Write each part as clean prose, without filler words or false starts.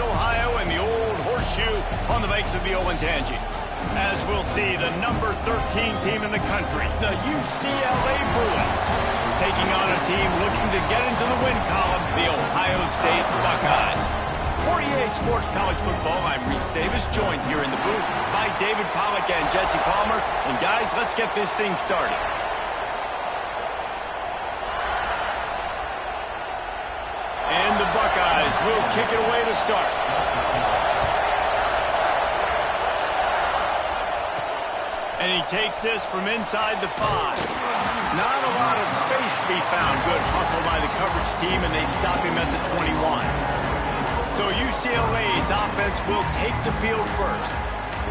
Ohio, and the old horseshoe on the banks of the Olentangy. As we'll see, the number 13 team in the country, the UCLA Bruins, taking on a team looking to get into the win column, the Ohio State Buckeyes. For EA Sports College Football, I'm Reese Davis, joined here in the booth by David Pollack and Jesse Palmer. And guys, let's get this thing started. And the Buckeyes will kick it away to start. And he takes this from inside the 5. Not a lot of space to be found. Good hustle by the coverage team, and they stop him at the 21. So UCLA's offense will take the field first.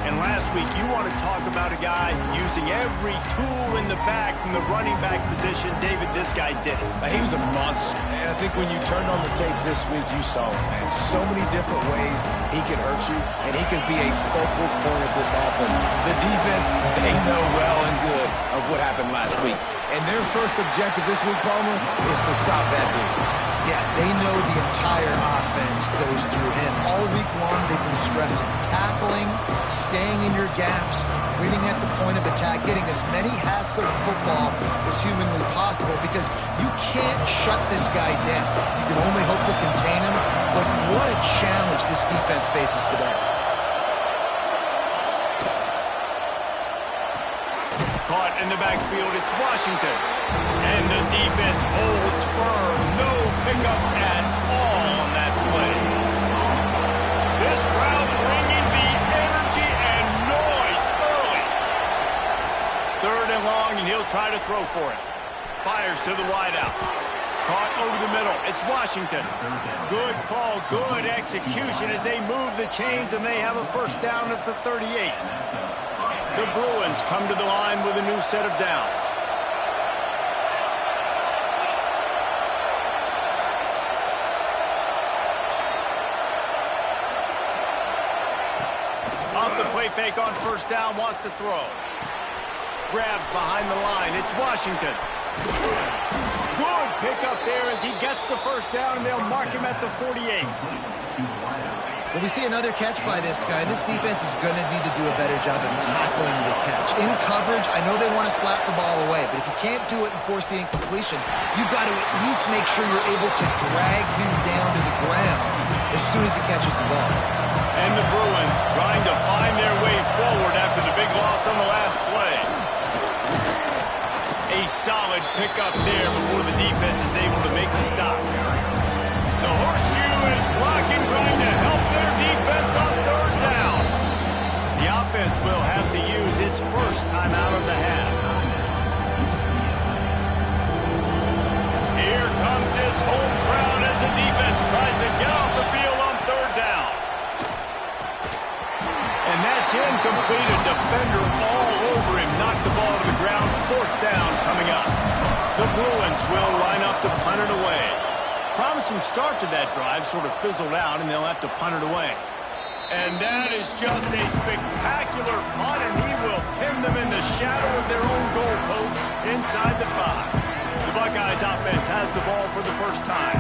And last week, you want to talk about a guy using every tool in the back from the running back position. David, this guy did it. He was a monster. And I think when you turned on the tape this week, you saw it, man. So many different ways he can hurt you, and he can be a focal point of this offense. The defense, they know well and good of what happened last week. And their first objective this week, Palmer, is to stop that dude. Yeah, they know the entire offense goes through him. All week long, they've been stressing tackling, staying in your gaps, winning at the point of attack, getting as many hats to the football as humanly possible, because you can't shut this guy down. You can only hope to contain him, but what a challenge this defense faces today. Caught in the backfield, it's Washington. And the defense holds firm. No pickup at all on that play. This crowd bringing the energy and noise early. 3rd and long, and he'll try to throw for it. Fires to the wideout. Caught over the middle. It's Washington. Good call, good execution as they move the chains, and they have a first down at the 38. The Bruins come to the line with a new set of downs. Off the play fake on first down, wants to throw. Grabbed behind the line, it's Washington. Good pick up there as he gets the first down, and they'll mark him at the 48. Well, we see another catch by this guy. This defense is going to need to do a better job of tackling the catch. In coverage, I know they want to slap the ball away, but if you can't do it and force the incompletion, you've got to at least make sure you're able to drag him down to the ground as soon as he catches the ball. And the Bruins trying to find their way forward after the big loss on the last play. A solid pickup there before the defense is able to make the stop. The horseshoe is rocking, trying to help their defense on 3rd down. The offense will have to use its first timeout of the half. Here comes this home crowd as the defense tries to get off the field on 3rd down. And that's incomplete. A defender all over him. Knocked the ball to the ground. 4th down coming up. The Bruins will line up to punt it away. Promising start to that drive, sort of fizzled out, and they'll have to punt it away. And that is just a spectacular punt, and he will pin them in the shadow of their own goalpost inside the 5. The Buckeyes offense has the ball for the first time,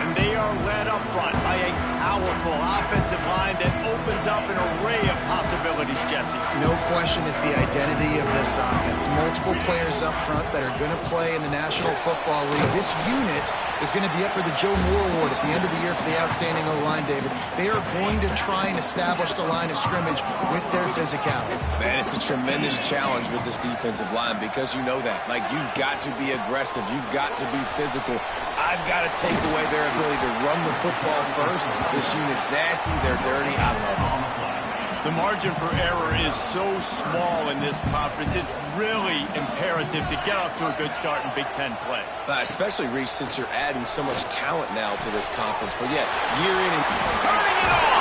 and they are led up front by a powerful offensive line that opens up an array of possibilities, Jesse. No question it's the identity of this offense. Multiple players up front that are going to play in the National Football League. This unit is going to be up for the Joe Moore Award at the end of the year for the outstanding O-line, David. They are going to try and establish the line of scrimmage with their physicality. Man, it's a tremendous challenge with this defensive line because you know that. Like, you've got to be aggressive. You've got to be physical. I've got to take away their ability to run the football first. This unit's nasty. They're dirty. I love them. The margin for error is so small in this conference. It's really imperative to get off to a good start in Big Ten play. Especially, Reese, since you're adding so much talent now to this conference. But yeah, year in and turning it on.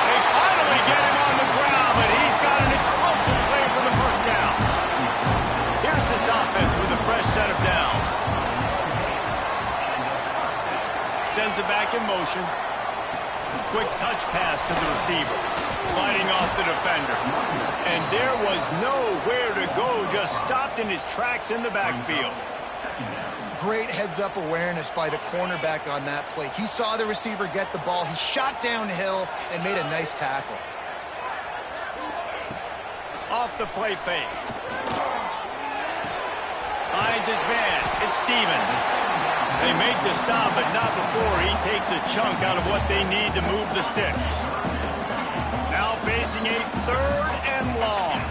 They finally get him on the ground, but he's got an explosive play for the first down. Here's this offense with a fresh set of downs. Sends it back in motion. Quick touch pass to the receiver. Fighting off the defender. And there was nowhere to go, just stopped in his tracks in the backfield. Great heads-up awareness by the cornerback on that play. He saw the receiver get the ball. He shot downhill and made a nice tackle. Off the play fake. Finds his man. It's Stevens. They make the stop, but not before he takes a chunk out of what they need to move the sticks. Now facing a 3rd and long.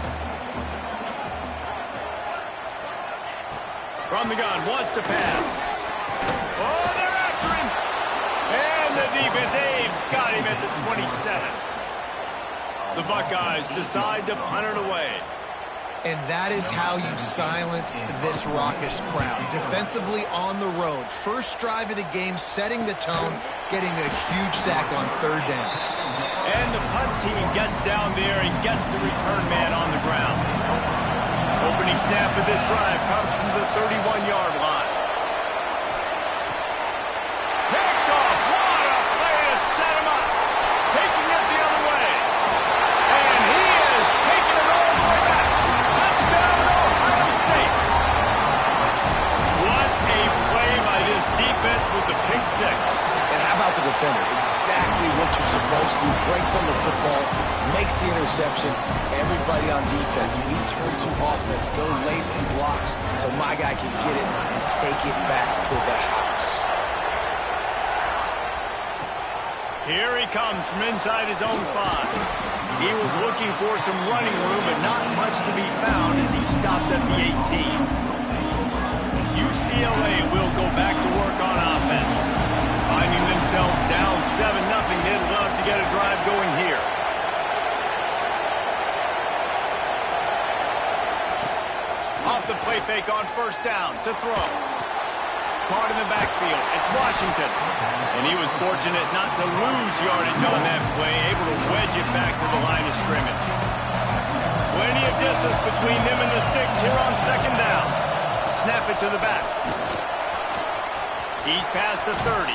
From the gun, wants to pass. Oh, they're after him. And the defense, they've got him at the 27. The Buckeyes decide to punt it away. And that is how you silence this raucous crowd. Defensively on the road. First drive of the game, setting the tone, getting a huge sack on 3rd down. And the punt team gets down there and gets the return man on the ground. Opening snap of this drive comes from the 31-yard line. Picked off. What a play to set him up. Taking it the other way. And he is taking it all the way back. Touchdown, Ohio State. What a play by this defense with the pick 6. And how about the defender? Exactly what you're supposed to do. Breaks on the football, makes the interception. Everybody on defense, we turn to offense. Go lay some blocks so my guy can get it and take it back to the house. Here he comes from inside his own 5. He was looking for some running room, but not much to be found as he stopped at the 18. UCLA will go back to work on offense. Finding themselves down 7-0, they'd love to get a drive going here. Off the play fake on 1st down to throw. Caught in the backfield. It's Washington. And he was fortunate not to lose yardage on that play, able to wedge it back to the line of scrimmage. Plenty of distance between them and the sticks here on 2nd down. Snap it to the back. He's past the 30.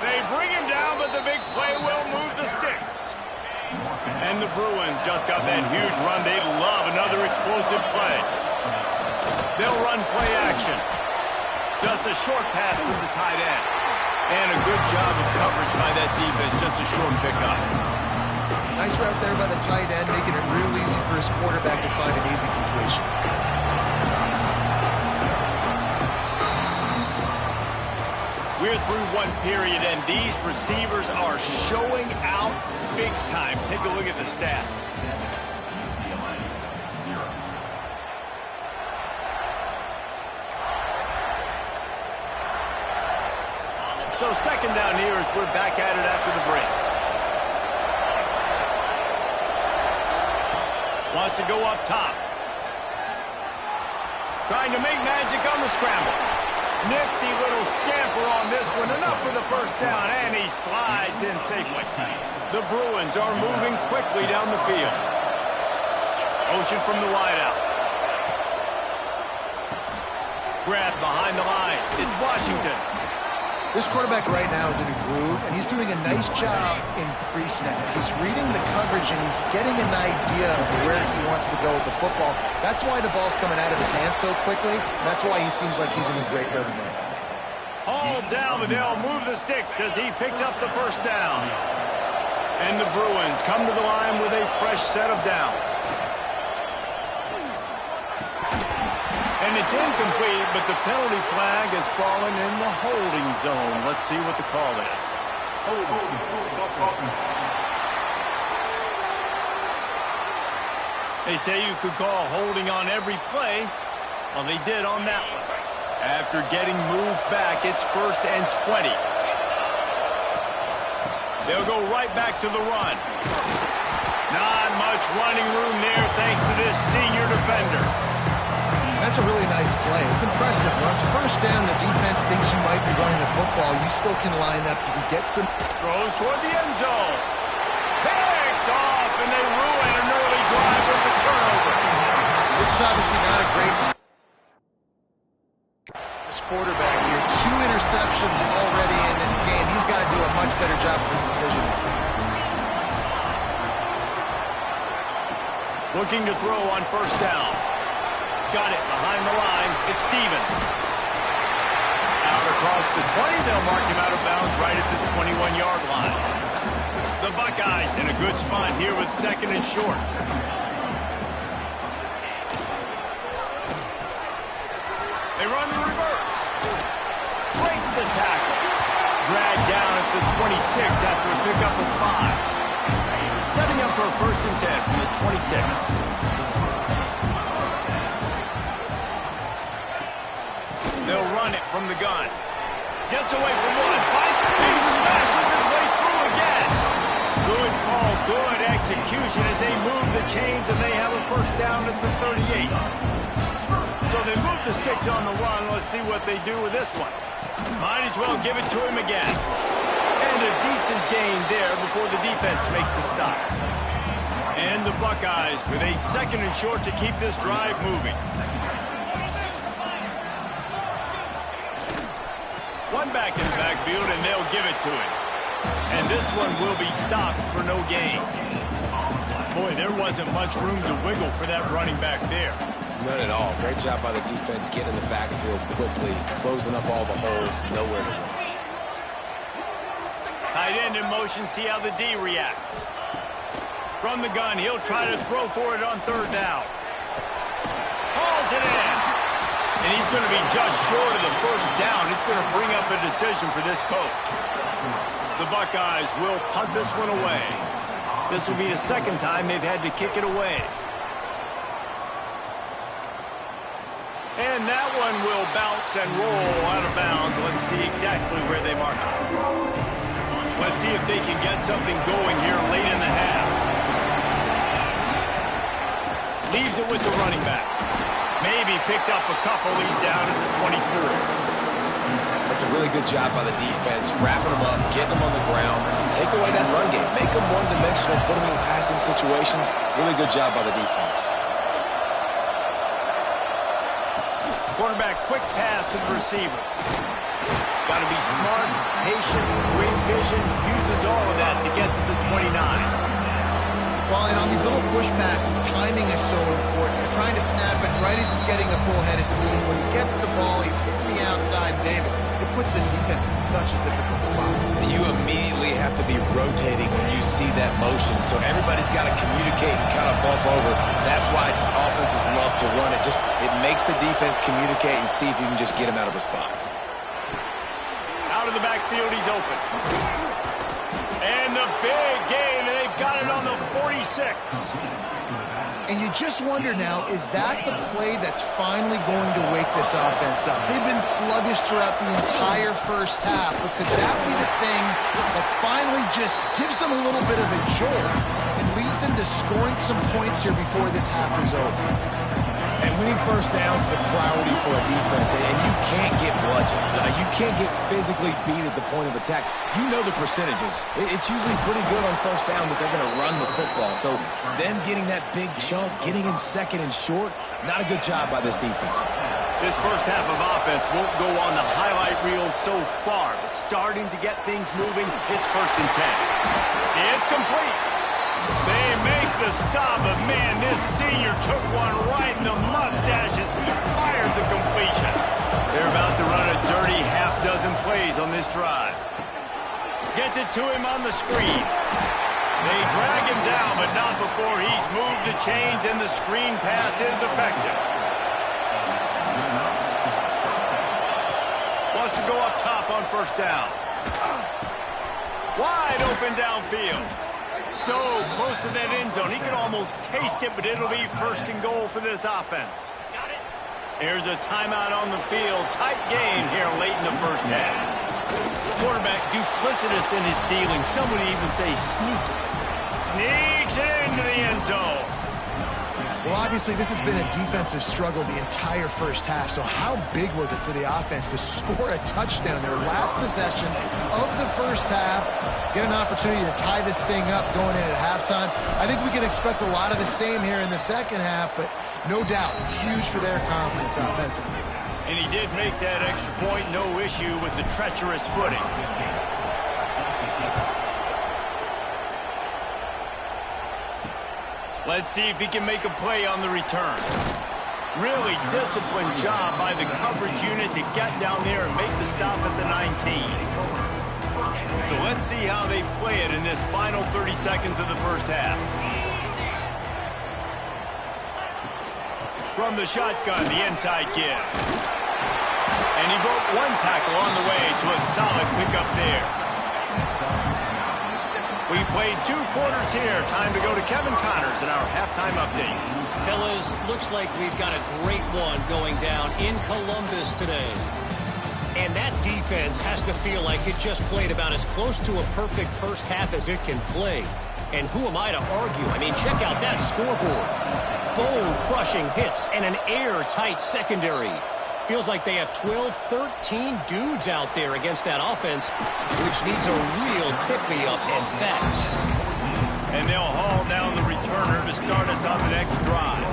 They bring him down, but the big play will move the sticks. And the Bruins just got that huge run. They love another explosive play. They'll run play action. Just a short pass to the tight end. And a good job of coverage by that defense. Just a short pickup. Nice route there by the tight end, making it real easy for his quarterback to find an easy completion. We're through one period, and these receivers are showing out big time. Take a look at the stats. So 2nd down here as we're back at it after the break. Wants to go up top. Trying to make magic on the scramble. Nifty little scamper on this one. Enough for the 1st down, and he slides in safely. The Bruins are moving quickly down the field. Motion from the wideout. Grab behind the line. It's Washington. This quarterback right now is in a groove, and he's doing a nice job in pre-snap. He's reading the coverage, and he's getting an idea of where he wants to go with the football. That's why the ball's coming out of his hands so quickly. That's why he seems like he's in a great rhythm right now. Hauled down, but they'll move the sticks as he picks up the 1st down. And the Bruins come to the line with a fresh set of downs. And it's incomplete, but the penalty flag has fallen in the holding zone. Let's see what the call is. They say you could call holding on every play. Well, they did on that one. After getting moved back, it's 1st and 20. They'll go right back to the run. Not much running room there thanks to this senior defender. That's a really nice play. It's impressive. When it's 1st down, the defense thinks you might be running the football. You still can line up. You can get some... Throws toward the end zone. Picked off, and they ruin an early drive with the turnover. This is obviously not a great... This quarterback here, 2 interceptions already in this game. He's got to do a much better job with his decision. Looking to throw on 1st down. Got it behind the line. It's Stevens. across the 20. They'll mark him out of bounds right at the 21-yard line. The Buckeyes in a good spot here with second and short. They run the reverse. Breaks the tackle. Dragged down at the 26 after a pickup of 5. Setting up for a 1st and 10 from the 26. They'll run it from the gun. Gets away from one. He smashes his way through again. Good call, good execution as they move the chains and they have a 1st down at the 38. So they move the sticks on the run. Let's see what they do with this one. Might as well give it to him again. And a decent gain there before the defense makes the stop. And the Buckeyes with a 2nd and short to keep this drive moving. One back in the backfield, and they'll give it to him. And this one will be stopped for no gain. Boy, there wasn't much room to wiggle for that running back there. None at all. Great job by the defense getting in the backfield quickly, closing up all the holes, nowhere to run. Tight end in motion, see how the D reacts. From the gun, he'll try to throw for it on 3rd down. Hauls it in. And he's going to be just short of the 1st down. It's going to bring up a decision for this coach. The Buckeyes will punt this one away. This will be the 2nd time they've had to kick it away. And that one will bounce and roll out of bounds. Let's see exactly where they mark it. Let's see if they can get something going here late in the half. Leaves it with the running back. Maybe picked up a couple. He's down at the 23. That's a really good job by the defense, wrapping them up, getting them on the ground, take away that run game, make them one-dimensional, put them in passing situations. Really good job by the defense. Quarterback, quick pass to the receiver. Got to be smart, patient, great vision, uses all of that to get to the 29. Well, and on these little push passes, timing is so important. You're trying to snap it right as he's getting a full head of steam. When he gets the ball, he's hitting the outside, David. It puts the defense in such a difficult spot. And you immediately have to be rotating when you see that motion, so everybody's got to communicate and kind of bump over. That's why offenses love to run it. It makes the defense communicate and see if you can just get him out of a spot. Out of the backfield, he's open. And the big gain, and they've got it on the 46. And you just wonder now, is that the play that's finally going to wake this offense up? They've been sluggish throughout the entire 1st half, but could that be the thing that finally just gives them a little bit of a jolt and leads them to scoring some points here before this half is over? And winning 1st downs is a priority for a defense, and you can't get bludgeoned. You can't get physically beat at the point of attack. You know the percentages. It's usually pretty good on 1st down that they're going to run the football. So them getting that big chunk, getting in 2nd and short, not a good job by this defense. This 1st half of offense won't go on the highlight reel so far, but starting to get things moving, it's 1st and 10. It's complete. They make the stop, but man, this senior took one right in the mustache as he fired the completion. They're about to run a dirty half-dozen plays on this drive. Gets it to him on the screen. They drag him down, but not before he's moved the chains and the screen pass is effective. Wants to go up top on 1st down. Wide open downfield. So close to that end zone. He could almost taste it, but it'll be 1st and goal for this offense. Here's a timeout on the field. Tight game here late in the 1st half. Quarterback duplicitous in his dealing. Some would even say sneaky. Sneaks into the end zone. Well, obviously, this has been a defensive struggle the entire 1st half, so how big was it for the offense to score a touchdown, their last possession of the 1st half, get an opportunity to tie this thing up going in at halftime? I think we can expect a lot of the same here in the 2nd half, but no doubt, huge for their confidence offensively. And he did make that extra point, no issue with the treacherous footing. Let's see if he can make a play on the return. Really disciplined job by the coverage unit to get down there and make the stop at the 19. So let's see how they play it in this final 30 seconds of the first half. From the shotgun, the inside give. And he broke one tackle on the way to a solid pickup there. We played 2 quarters here. Time to go to Kevin Connors in our halftime update. Fellas, looks like we've got a great one going down in Columbus today. And that defense has to feel like it just played about as close to a perfect first half as it can play. And who am I to argue? I mean, check out that scoreboard. Bone-crushing hits and an airtight secondary. Feels like they have 12, 13 dudes out there against that offense, which needs a real pick-me-up and fast. And they'll haul down the returner to start us on the next drive.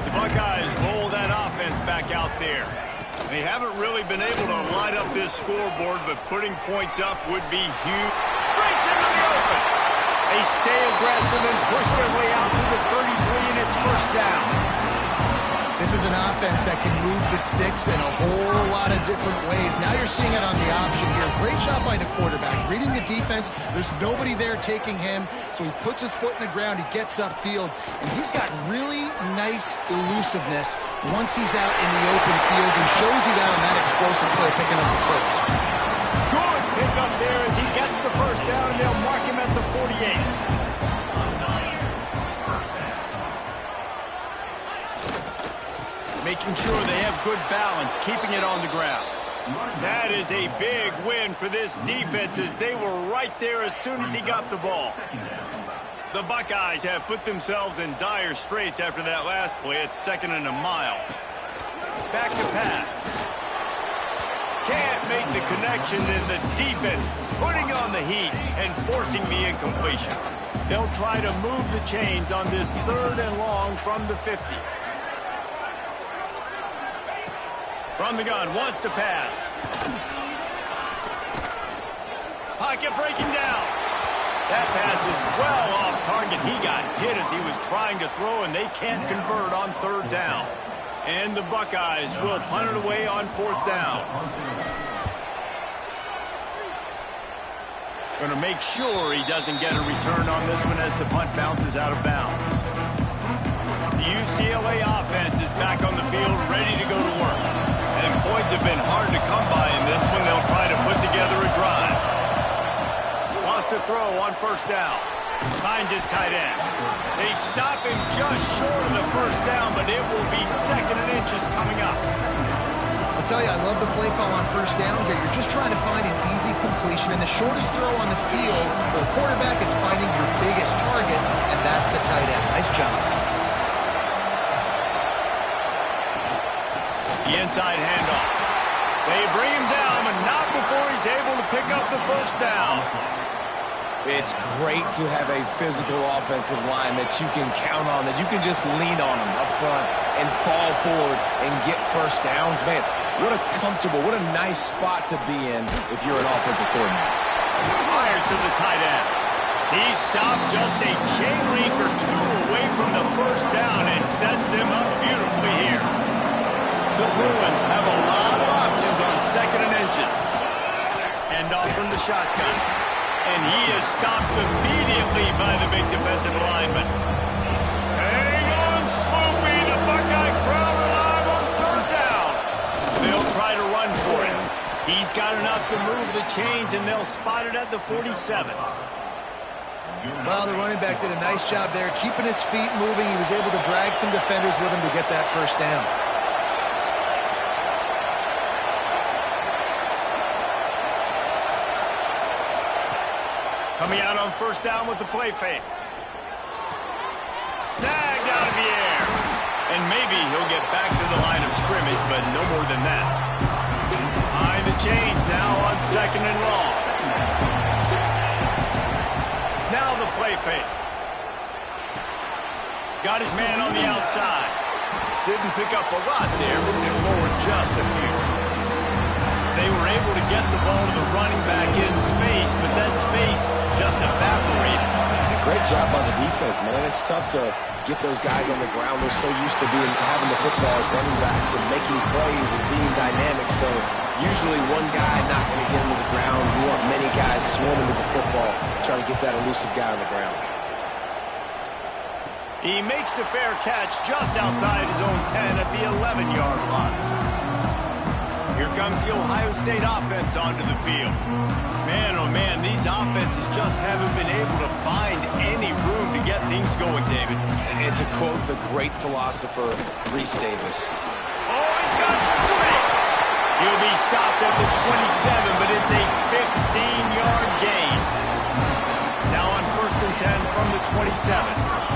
The Buckeyes roll that offense back out there. They haven't really been able to light up this scoreboard, but putting points up would be huge. Breaks into the open. They stay aggressive and push their way out to the 33, and it's first down. This is an offense that can move the sticks in a whole lot of different ways. Now you're seeing it on the option here. Great job by the quarterback. Reading the defense, there's nobody there taking him, so he puts his foot in the ground, he gets upfield, and he's got really nice elusiveness once he's out in the open field. He shows you that on that explosive play, picking up the first. Good pick up there as he gets the first down, and they'll mark him at the 48. Making sure they have good balance, keeping it on the ground. That is a big win for this defense as they were right there as soon as he got the ball. The Buckeyes have put themselves in dire straits after that last play. It's 2nd and a mile. Back to pass. Can't make the connection, and the defense putting on the heat and forcing the incompletion. They'll try to move the chains on this 3rd and long from the 50. From the gun, wants to pass. Pocket breaking down. That pass is well off target. He got hit as he was trying to throw, and they can't convert on 3rd down. And the Buckeyes will punt it away on 4th down. Going to make sure he doesn't get a return on this one as the punt bounces out of bounds. The UCLA offense is back on the field, ready to go to work. And points have been hard to come by in this one. They'll try to put together a drive. Wants to throw on 1st down. Finds his tight end. They stop him just short of the 1st down, but it will be 2nd and inches coming up. I'll tell you, I love the play call on 1st down here. You're just trying to find an easy completion, and the shortest throw on the field for a quarterback is finding your biggest target, and that's the tight end. Nice job. The inside handoff. They bring him down, but not before he's able to pick up the 1st down. It's great to have a physical offensive line that you can count on, that you can just lean on them up front and fall forward and get 1st downs. Man, what a comfortable, what a nice spot to be in if you're an offensive coordinator. Fires to the tight end. He stopped just a chain link or 2 away from the 1st down and sets them up beautifully here. The Bruins have a lot of options on 2nd and inches. End off from the shotgun. And he is stopped immediately by the big defensive lineman. Hang on, Sloopy. The Buckeye crowd alive on 3rd down. They'll try to run for it. He's got enough to move the chains, and they'll spot it at the 47. Well, the running back did a nice job there, keeping his feet moving. He was able to drag some defenders with him to get that 1st down. Coming out on 1st down with the play fake. Snagged out of the air. And maybe he'll get back to the line of scrimmage, but no more than that. Behind the chains now on 2nd and long. Now the play fake. Got his man on the outside. Didn't pick up a lot there, moving it forward just a few. They were able to get the ball to the running back in space, but that space just evaporated. And a great job by the defense, man. It's tough to get those guys on the ground. They're so used to having the football as running backs and making plays and being dynamic. So usually one guy not going to get into the ground. You want many guys swarming to the football, trying to get that elusive guy on the ground. He makes a fair catch just outside his own 10 at the 11-yard line. Here comes the Ohio State offense onto the field. Man, oh man, these offenses just haven't been able to find any room to get things going, David. And to quote the great philosopher, Reese Davis. Oh, he's got some space. He'll be stopped at the 27, but it's a 15-yard gain. Now on 1st and 10 from the 27.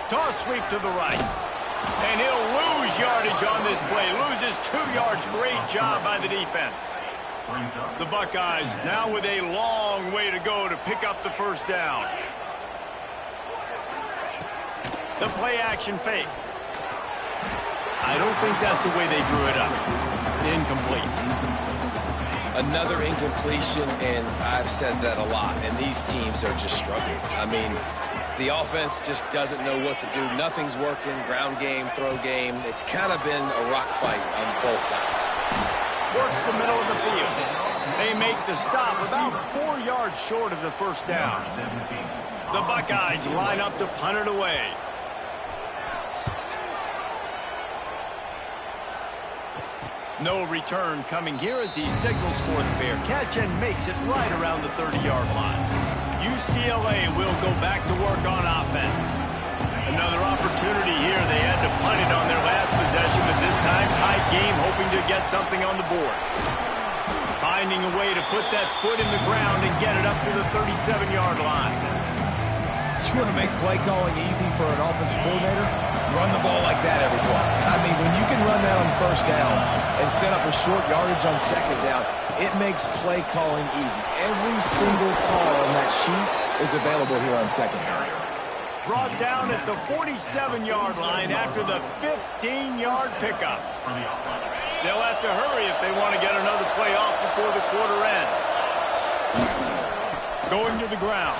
Toss sweep to the right. And he'll lose yardage on this play. Loses 2 yards. Great job by the defense. The Buckeyes now with a long way to go to pick up the first down. The play action fake. I don't think that's the way they drew it up. Incomplete. Another incompletion, and I've said that a lot, and these teams are just struggling. I mean, the offense just doesn't know what to do. Nothing's working. Ground game, throw game. It's kind of been a rock fight on both sides. Works the middle of the field. They make the stop about 4 yards short of the first down. The Buckeyes line up to punt it away. No return coming here as he signals for the fair catch and makes it right around the 30-yard line. UCLA will go back to work on offense. Another opportunity here. They had to punt it on their last possession, but this time tight game, hoping to get something on the board. Finding a way to put that foot in the ground and get it up to the 37-yard line. You want to make play calling easy for an offensive coordinator? Run the ball like that every play. I mean, when you can run that on first down and set up a short yardage on second down, it makes play calling easy. Every single call on that sheet is available here on second down. Brought down at the 47-yard line after the 15-yard pickup. They'll have to hurry if they want to get another play off before the quarter ends. Going to the ground.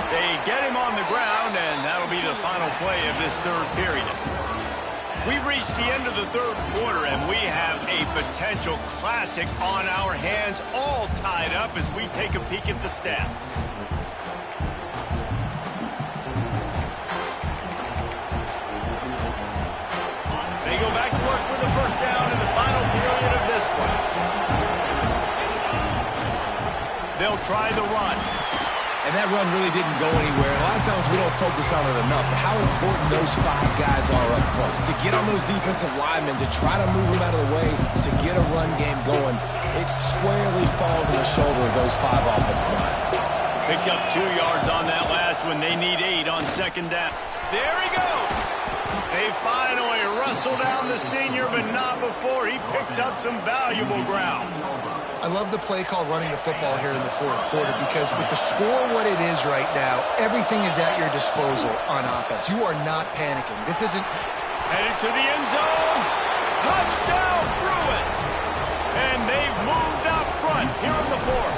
They get him on the ground, and that'll be the final play of this third period. We've reached the end of the third quarter, and we have a potential classic on our hands, all tied up as we take a peek at the stats. They go back to work with the first down in the final period of this one. They'll try the run. And that run really didn't go anywhere. A lot of times we don't focus on it enough, but how important those 5 guys are up front. To get on those defensive linemen, to try to move them out of the way, to get a run game going, it squarely falls on the shoulder of those 5 offensive linemen. Picked up 2 yards on that last one. They need 8 on second down. There he goes. They finally wrestle down the senior, but not before he picks up some valuable ground. I love the play call running the football here in the fourth quarter because with the score what it is right now, everything is at your disposal on offense. You are not panicking. This isn't... Headed to the end zone. Touchdown, Bruins. And they've moved out front here in the fourth.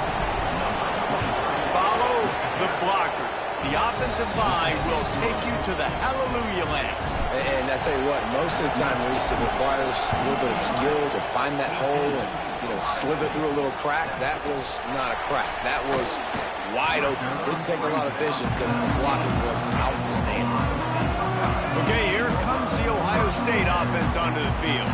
Follow the blockers. The offensive line will take you to the hallelujah land. And I tell you what, most of the time, Reese, it requires a little bit of skill to find that hole and, slither through a little crack. That was not a crack. That was wide open. Didn't take a lot of vision because the blocking was outstanding. Okay, here comes the Ohio State offense onto the field.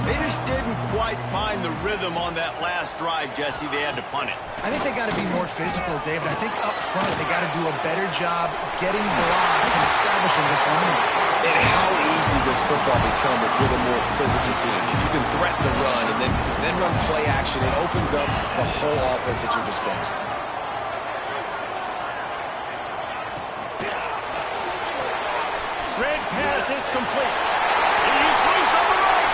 They just didn't quite find the rhythm on that last drive, Jesse. They had to punt it. I think they got to be more physical, David. I think up front they got to do a better job getting blocks and establishing this run. And how easy does football become if you're the more physical team? If you can threaten the run and then run play action, it opens up the whole offense at your disposal. Red pass, it's complete. He's loose on the right.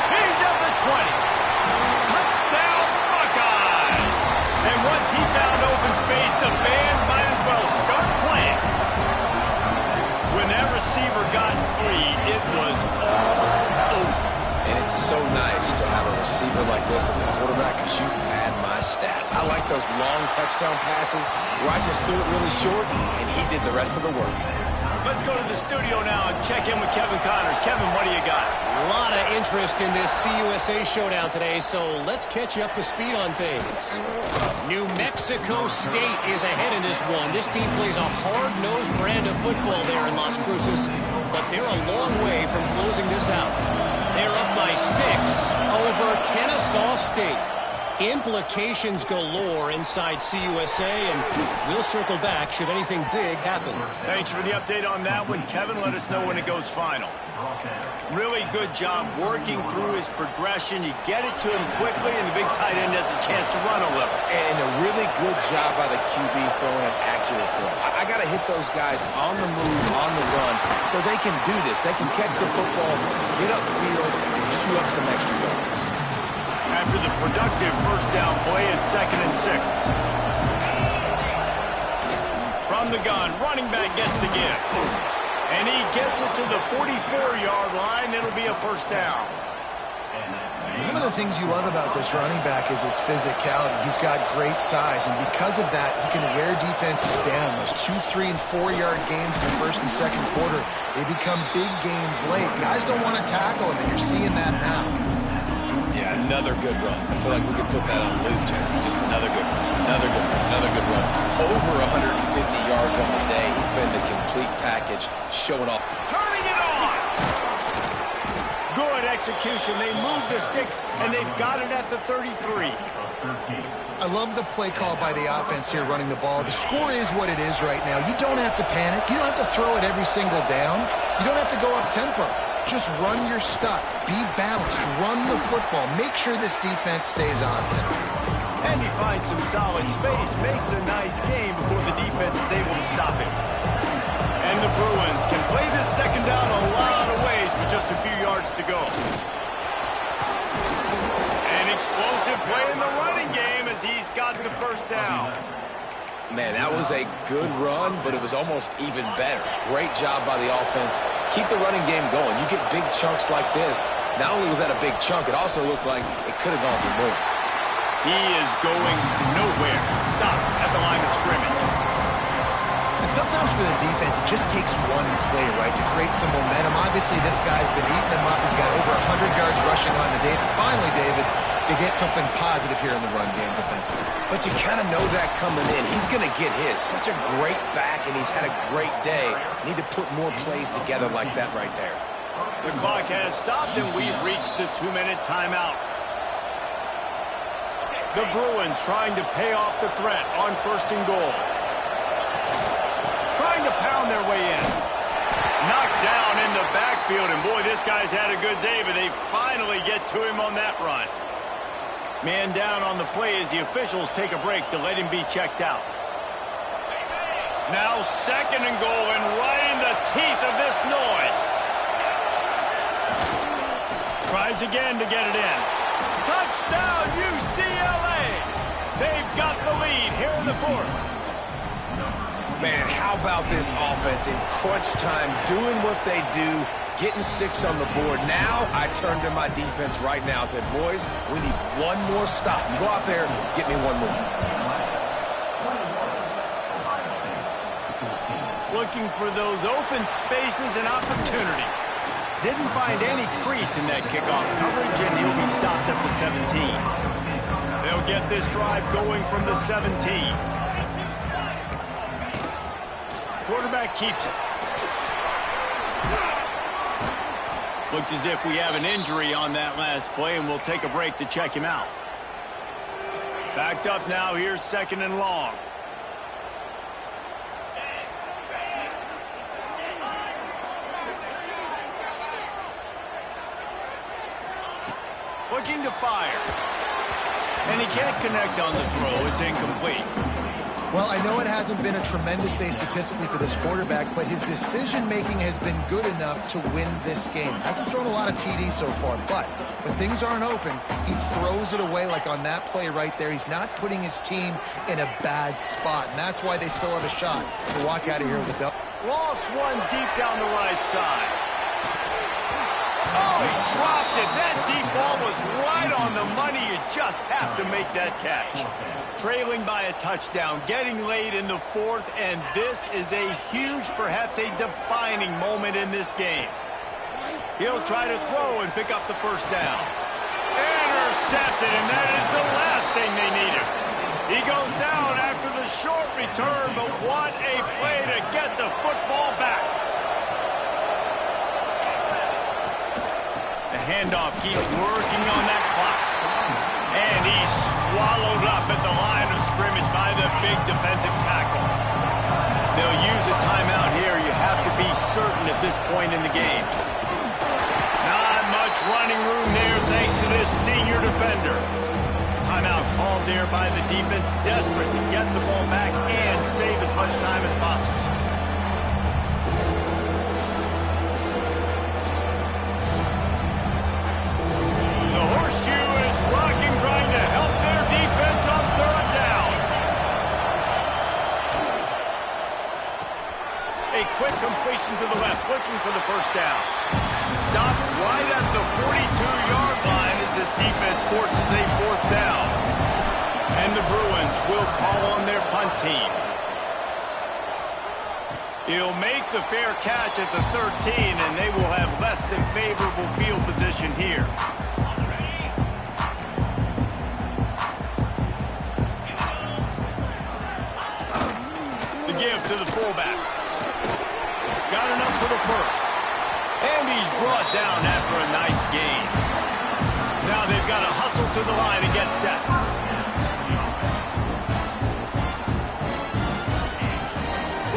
He's at the 20. Touchdown, Buckeyes. And once he found open space, the band might as well start playing. so nice to have a receiver like this as a quarterback because you pad my stats. I like those long touchdown passes where I just threw it really short and he did the rest of the work. Let's go to the studio now and check in with Kevin Connors. Kevin, what do you got? A lot of interest in this CUSA showdown today, so let's catch you up to speed on things. New Mexico State is ahead in this one. This team plays a hard-nosed brand of football there in Las Cruces, but they're a long way from closing this out. They're up by 6 over Kennesaw State. Implications galore inside CUSA, and we'll circle back should anything big happen. Thanks for the update on that one, Kevin. Let us know when it goes final. Really good job working through his progression. You get it to him quickly, and the big tight end has a chance to run a little. And a really good job by the QB throwing an accurate throw. I got to hit those guys on the move, on the run, so they can do this. They can catch the football, get upfield, and chew up some extra yards. After the productive first down play, it's 2nd and 6. From the gun, running back gets to give. And he gets it to the 44-yard line. It'll be a first down. One of the things you love about this running back is his physicality. He's got great size, and because of that, he can wear defenses down. Those 2-, 3-, and 4-yard gains in the first and second quarter, they become big gains late. Guys don't want to tackle him, and you're seeing that now. Yeah, another good run. I feel like we could put that on loop, Jesse. Just another good run, another good run, another good run. Over 150 yards on the day. He's been the complete package, showing off. Turning it on! Good execution. They move the sticks, and they've got it at the 33. I love the play call by the offense here running the ball. The score is what it is right now. You don't have to panic. You don't have to throw it every single down. You don't have to go up tempo. Just run your stuff. Be balanced. Run the football. Make sure this defense stays honest. And he finds some solid space. Makes a nice game before the defense is able to stop him. And the Bruins can play this second down a lot of ways with just a few yards to go. An explosive play in the running game as he's got the first down. Man, that was a good run, but it was almost even better. Great job by the offense. Keep the running game going. You get big chunks like this. Not only was that a big chunk, it also looked like it could have gone for more. He is going nowhere. Stop at the line of scrimmage. And sometimes for the defense, it just takes one play, right, to create some momentum. Obviously, this guy's been eating him up. He's got over 100 yards rushing on the day. But finally, David, they get something positive here in the run game defensively. But you kind of know that coming in. He's going to get his. Such a great back, and he's had a great day. Need to put more plays together like that right there. The clock has stopped, and we've reached the 2-minute timeout. The Bruins trying to pay off the threat on 1st and goal. Trying to pound their way in. Knocked down in the backfield, and boy, this guy's had a good day, but they finally get to him on that run. Man down on the play as the officials take a break to let him be checked out. Now 2nd and goal, and right in the teeth of this noise. Tries again to get it in. Touchdown, UCLA! They've got the lead here in the 4th. Man, how about this offense in crunch time, doing what they do, getting 6 on the board. Now I turn to my defense right now and said, boys, we need one more stop. Go out there, get me one more. Looking for those open spaces and opportunity. Didn't find any crease in that kickoff coverage, and he'll be stopped at the 17. They'll get this drive going from the 17. Quarterback keeps it. Looks as if we have an injury on that last play, and we'll take a break to check him out. Backed up now. Here's 2nd and long. Looking to fire. And he can't connect on the throw. It's incomplete. Well, I know it hasn't been a tremendous day statistically for this quarterback, but his decision-making has been good enough to win this game. Hasn't thrown a lot of TDs so far, but when things aren't open, he throws it away like on that play right there. He's not putting his team in a bad spot, and that's why they still have a shot to walk out of here with a double. Lost one deep down the right side. Oh, he dropped it. That deep ball was right on the money. You just have to make that catch. Trailing by a touchdown, getting late in the fourth, and this is a huge, perhaps a defining moment in this game. He'll try to throw and pick up the first down. Intercepted, and that is the last thing they needed. He goes down after the short return, but what a play to get the football back. The handoff keeps working on that clock. And he's swallowed up at the line of scrimmage by the big defensive tackle. They'll use a timeout here. You have to be certain at this point in the game. Not much running room there thanks to this senior defender. Timeout called there by the defense, desperate to get the ball back and save as much time as possible. The horseshoe is rocking, trying to help their defense on third down. A quick completion to the left, looking for the first down. Stopped right at the 42-yard line as this defense forces a fourth down. And the Bruins will call on their punt team. He'll make the fair catch at the 13, and they will have less than favorable field position here. The give to the fullback. Got enough for the first. And he's brought down after a nice gain. Now they've got to hustle to the line and get set.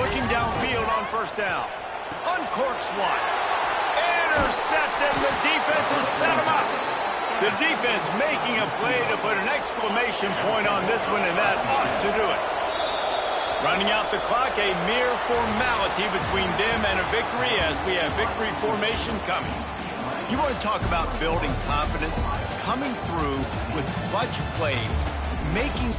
Looking downfield on first down. Uncorks one. Intercepted. The defense has set him up. The defense making a play to put an exclamation point on this one, and that ought to do it. Running out the clock, a mere formality between them and a victory as we have victory formation coming. You want to talk about building confidence? Coming through with clutch plays, making